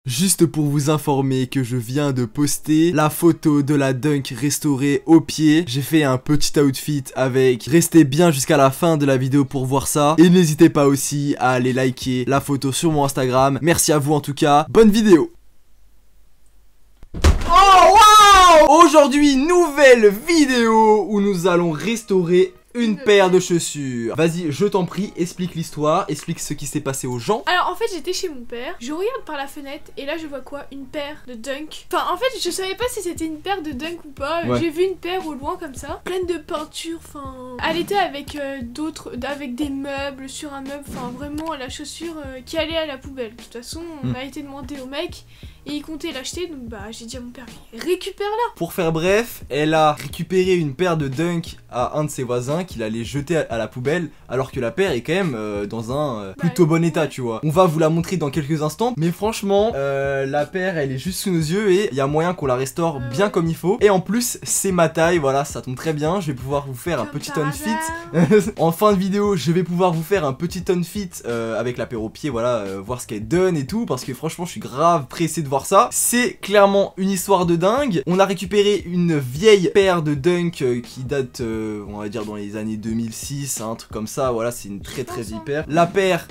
Juste pour vous informer que je viens de poster la photo de la dunk restaurée au pied. J'ai fait un petit outfit avec. Restez bien jusqu'à la fin de la vidéo pour voir ça. Et n'hésitez pas aussi à aller liker la photo sur mon Instagram. Merci à vous en tout cas. Bonne vidéo. Oh wow! Aujourd'hui, nouvelle vidéo où nous allons restaurer une paire de chaussures. Vas-y, je t'en prie, explique l'histoire, explique ce qui s'est passé aux gens. Alors en fait j'étais chez mon père, je regarde par la fenêtre et là je vois quoi? Une paire de Dunk. Enfin en fait je savais pas si c'était une paire de Dunk ou pas, Ouais. J'ai vu une paire au loin comme ça, pleine de peinture, enfin... Elle était avec avec des meubles, sur un meuble, enfin vraiment la chaussure qui allait à la poubelle. De toute façon on a été demandé au mec et il comptait l'acheter, donc bah j'ai dit à mon père mais récupère-la. Pour faire bref, elle a récupéré une paire de Dunk à un de ses voisins qu'il allait jeter à la poubelle, alors que la paire est quand même dans un plutôt bon état, tu vois. On va vous la montrer dans quelques instants, mais franchement, la paire elle est juste sous nos yeux et il y a moyen qu'on la restaure bien comme il faut. Et en plus, c'est ma taille, voilà, ça tombe très bien. Je vais pouvoir vous faire un petit outfit. En fin de vidéo, je vais pouvoir vous faire un petit outfit avec la paire au pied, voilà, voir ce qu'elle donne et tout, parce que franchement, je suis grave pressé de voir ça. C'est clairement une histoire de dingue. On a récupéré une vieille paire de Dunk qui date, on va dire, dans les années 2006, un truc comme ça. Voilà, c'est une très vieille paire. La paire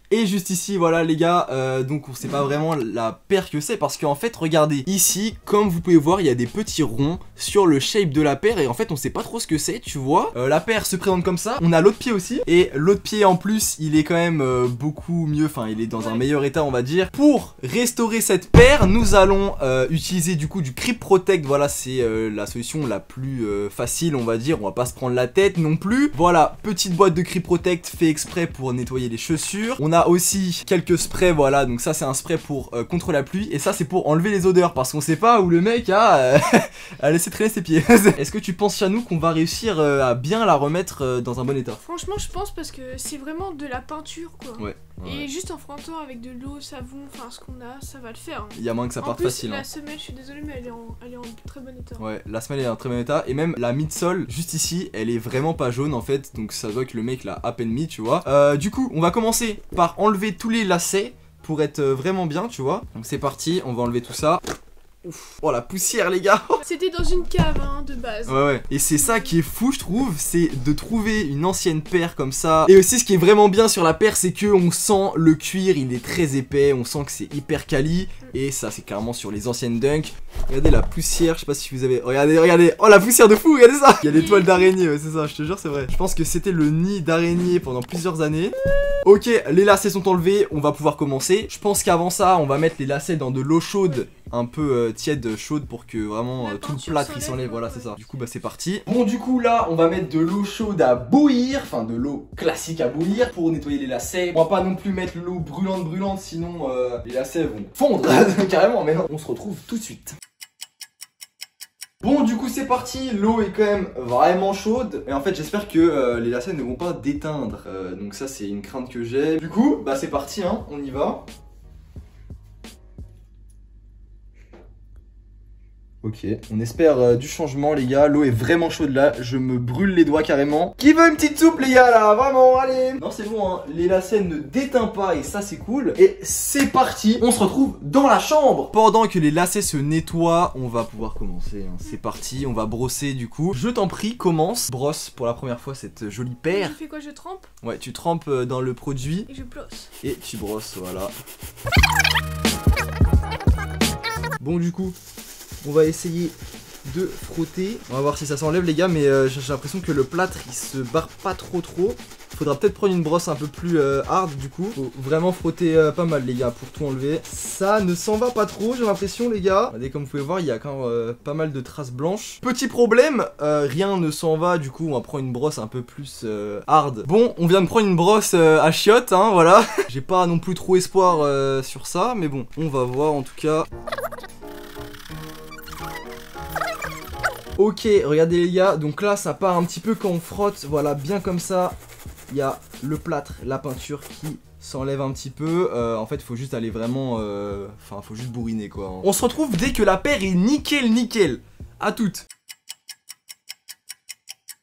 est juste ici, voilà les gars, donc on sait pas vraiment la paire que c'est, parce qu'en fait regardez ici, comme vous pouvez voir, il y a des petits ronds sur le shape de la paire et en fait on sait pas trop ce que c'est, tu vois. La paire se présente comme ça, on a l'autre pied aussi, et l'autre pied en plus il est quand même beaucoup mieux, enfin il est dans un meilleur état on va dire. Pour restaurer cette paire, nous allons utiliser du coup du Grip Protect, voilà c'est la solution la plus facile on va dire, on va pas se prendre la tête non plus. Voilà, petite boîte de Grip Protect fait exprès pour nettoyer les chaussures. On a aussi quelques sprays, voilà, donc ça c'est un spray pour contre la pluie, et ça c'est pour enlever les odeurs, parce qu'on sait pas où le mec a, a laissé traîner ses pieds. Est-ce que tu penses, Chanou, qu'on va réussir à bien la remettre dans un bon état? Franchement je pense, parce que c'est vraiment de la peinture quoi. Ouais. Et juste en frottant avec de l'eau, savon, enfin ce qu'on a, ça va le faire. Hein. Il y a moyen que ça parte facile. La semelle, je suis désolée, mais elle est en très bon état. Ouais, la semelle est en très bon état. Et même la midsole, juste ici, elle est vraiment pas jaune en fait. Donc ça doit que le mec l'a à peine mis, tu vois. Du coup, on va commencer par enlever tous les lacets pour être vraiment bien, tu vois. Donc c'est parti, on va enlever tout ça. Ouf. Oh la poussière les gars. C'était dans une cave hein, de base. Ouais. Et c'est ça qui est fou je trouve, c'est de trouver une ancienne paire comme ça. Et aussi ce qui est vraiment bien sur la paire, c'est que on sent le cuir, il est très épais, on sent que c'est hyper quali. Et ça c'est carrément sur les anciennes Dunk. Regardez la poussière, je sais pas si vous avez... Regardez. Oh la poussière de fou, regardez ça. Il y a des toiles d'araignée, ouais, c'est ça, je te jure c'est vrai. Je pense que c'était le nid d'araignée pendant plusieurs années. Ok, les lacets sont enlevés, on va pouvoir commencer. Je pense qu'avant ça, on va mettre les lacets dans de l'eau chaude, un peu tiède, chaude, pour que vraiment tout le plâtre il s'enlève, voilà c'est ça. Du coup bah c'est parti. Bon du coup là, on va mettre de l'eau chaude à bouillir, enfin de l'eau classique à bouillir pour nettoyer les lacets. On va pas non plus mettre l'eau brûlante, sinon les lacets vont fondre carrément, mais non. On se retrouve tout de suite. Bon du coup c'est parti, l'eau est quand même vraiment chaude et en fait j'espère que les lacets ne vont pas déteindre, donc ça c'est une crainte que j'ai. Du coup bah c'est parti hein, on y va. Ok, on espère du changement les gars, l'eau est vraiment chaude là, je me brûle les doigts carrément. Qui veut une petite soupe les gars là, vraiment, allez. Non c'est bon hein, les lacets ne déteignent pas et ça c'est cool. Et c'est parti, on se retrouve dans la chambre. Pendant que les lacets se nettoient, on va pouvoir commencer hein. C'est parti, on va brosser du coup. Je t'en prie, commence, brosse pour la première fois cette jolie paire. Je fais quoi, je trempe? Ouais, tu trempes dans le produit. Et je brosse. Et tu brosses, voilà. Bon du coup... on va essayer de frotter. On va voir si ça s'enlève les gars, mais j'ai l'impression que le plâtre il se barre pas trop. Faudra peut-être prendre une brosse un peu plus hard du coup. Faut vraiment frotter pas mal les gars pour tout enlever. Ça ne s'en va pas trop j'ai l'impression les gars. Regardez comme vous pouvez voir il y a quand même pas mal de traces blanches. Petit problème, rien ne s'en va du coup on va prendre une brosse un peu plus hard. Bon on vient de prendre une brosse à chiottes hein voilà. J'ai pas non plus trop espoir sur ça mais bon on va voir en tout cas. Ok, regardez les gars, donc là ça part un petit peu quand on frotte, voilà, bien comme ça. Il y a le plâtre, la peinture qui s'enlève un petit peu. En fait, il faut juste aller vraiment... Enfin, faut juste bourriner quoi. On se retrouve dès que la paire est nickel. À toutes.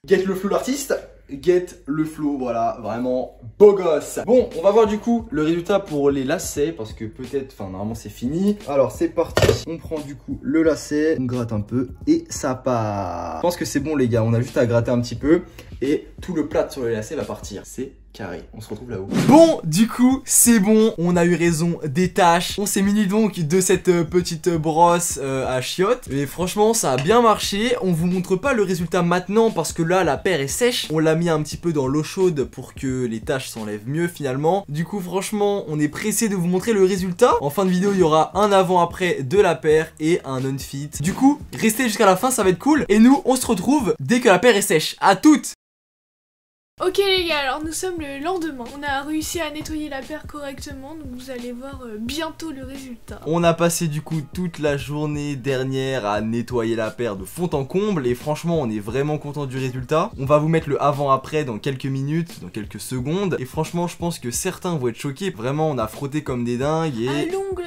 Get le flow l'artiste. get le flow, voilà, vraiment beau gosse. Bon, on va voir du coup le résultat pour les lacets parce que peut-être, enfin normalement c'est fini. Alors c'est parti, on prend du coup le lacet, on gratte un peu et ça part. Je pense que c'est bon les gars, on a juste à gratter un petit peu et tout le plat sur le lacet va partir. C'est carré, on se retrouve là-haut. Bon, du coup, c'est bon, on a eu raison des tâches. On s'est muni donc de cette petite brosse à chiottes. Et franchement, ça a bien marché. On vous montre pas le résultat maintenant parce que là, la paire est sèche. On l'a mis un petit peu dans l'eau chaude pour que les tâches s'enlèvent mieux finalement. Du coup, franchement, on est pressé de vous montrer le résultat. En fin de vidéo, il y aura un avant-après de la paire et un unfit. Du coup, restez jusqu'à la fin, ça va être cool. Et nous, on se retrouve dès que la paire est sèche. À toutes! Ok les gars, alors nous sommes le lendemain. On a réussi à nettoyer la paire correctement, donc vous allez voir bientôt le résultat. On a passé du coup toute la journée dernière à nettoyer la paire de fond en comble et franchement on est vraiment content du résultat. On va vous mettre le avant-après dans quelques minutes, dans quelques secondes et franchement je pense que certains vont être choqués. Vraiment on a frotté comme des dingues et... À l'ongle,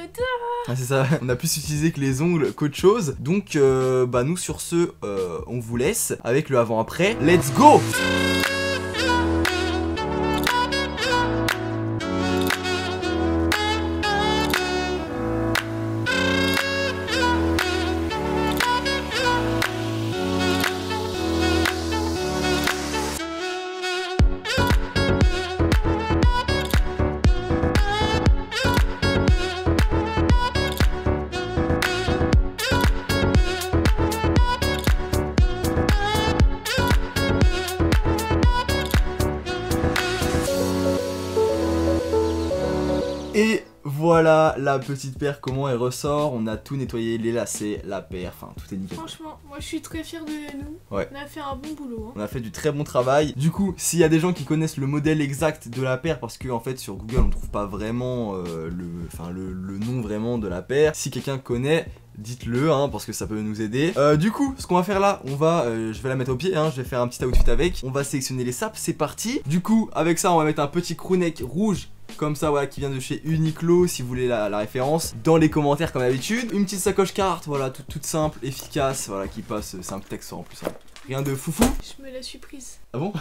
ah c'est ça, on a plus utilisé que les ongles qu'autre chose. Donc bah nous sur ce, on vous laisse avec le avant-après. Let's go! Et voilà la petite paire, comment elle ressort. On a tout nettoyé, les lacets, la paire, enfin tout est nickel. Franchement, moi je suis très fier de nous. Ouais. On a fait un bon boulot. Hein. On a fait du très bon travail. Du coup, s'il y a des gens qui connaissent le modèle exact de la paire, parce que en fait sur Google on trouve pas vraiment le nom vraiment de la paire. Si quelqu'un connaît, dites-le hein, parce que ça peut nous aider. Du coup, ce qu'on va faire là, je vais la mettre au pied, hein, je vais faire un petit outfit avec. On va sélectionner les sapes, c'est parti. Du coup, avec ça, on va mettre un petit crewneck rouge. Comme ça, voilà, qui vient de chez Uniqlo, si vous voulez la référence, dans les commentaires comme d'habitude. Une petite sacoche carte, voilà, toute simple, efficace, voilà, qui passe, c'est un texte en plus, hein. Rien de foufou. Je me la suis prise. Ah bon?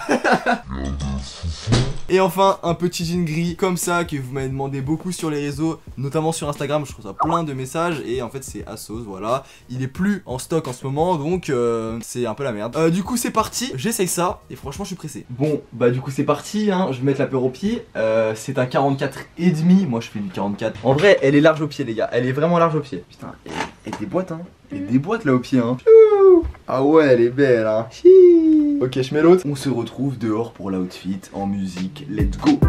Et enfin, un petit jean gris comme ça que vous m'avez demandé beaucoup sur les réseaux, notamment sur Instagram, je reçois plein de messages et en fait c'est Asos, voilà. Il est plus en stock en ce moment, donc c'est un peu la merde. Du coup c'est parti, j'essaye ça et franchement je suis pressé. Bon, bah du coup c'est parti, hein. Je vais mettre la paire au pied. C'est un 44,5, moi je fais du 44. En vrai, elle est large au pied les gars, elle est vraiment large au pied. Putain, elle déboîte hein. Elle déboîte là au pied hein. Ah ouais, elle est belle hein. Ok, je mets l'autre. On se retrouve dehors pour l'outfit en musique. Let's go.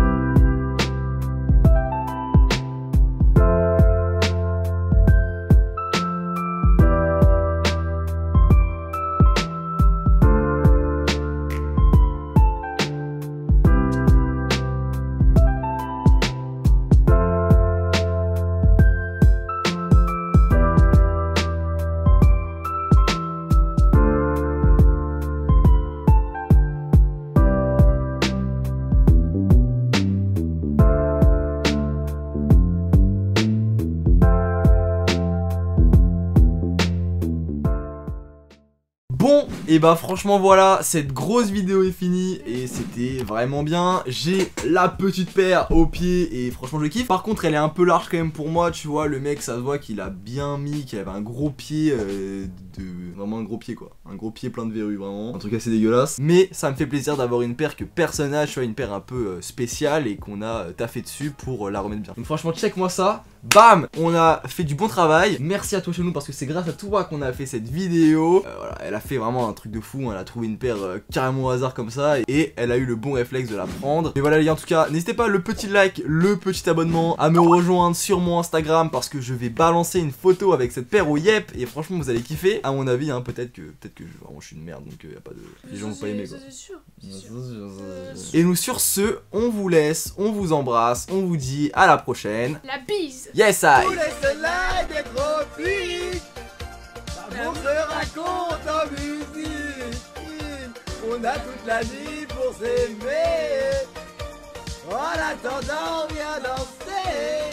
Bon, et bah franchement voilà, cette grosse vidéo est finie et c'était vraiment bien. J'ai la petite paire au pied et franchement je kiffe. Par contre elle est un peu large quand même pour moi, tu vois, le mec ça se voit qu'il a bien mis, qu'il avait un gros pied, vraiment un gros pied quoi. Un gros pied plein de verrues vraiment, un truc assez dégueulasse. Mais ça me fait plaisir d'avoir une paire que personne n'a, tu vois, une paire un peu spéciale et qu'on a taffé dessus pour la remettre bien. Donc franchement check moi ça. Bam, on a fait du bon travail. Merci à toi chez nous parce que c'est grâce à toi qu'on a fait cette vidéo. Voilà, elle a fait vraiment un truc de fou. Elle a trouvé une paire carrément au hasard comme ça et elle a eu le bon réflexe de la prendre. Et voilà les gars, en tout cas, n'hésitez pas le petit like, le petit abonnement, à me rejoindre sur mon Instagram parce que je vais balancer une photo avec cette paire au Yep et franchement vous allez kiffer. À mon avis, hein, peut-être que vraiment, je suis une merde donc y a pas de. Les gens vont pas aimer quoi. C'est sûr. Et nous sur ce, on vous laisse, on vous embrasse, on vous dit à la prochaine. La bise. Yes, I. Tous les soleils des tropiques, l'amour se raconte en musique. On a toute la nuit pour s'aimer. En attendant, viens danser.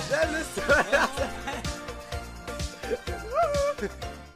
J'aime le soleil.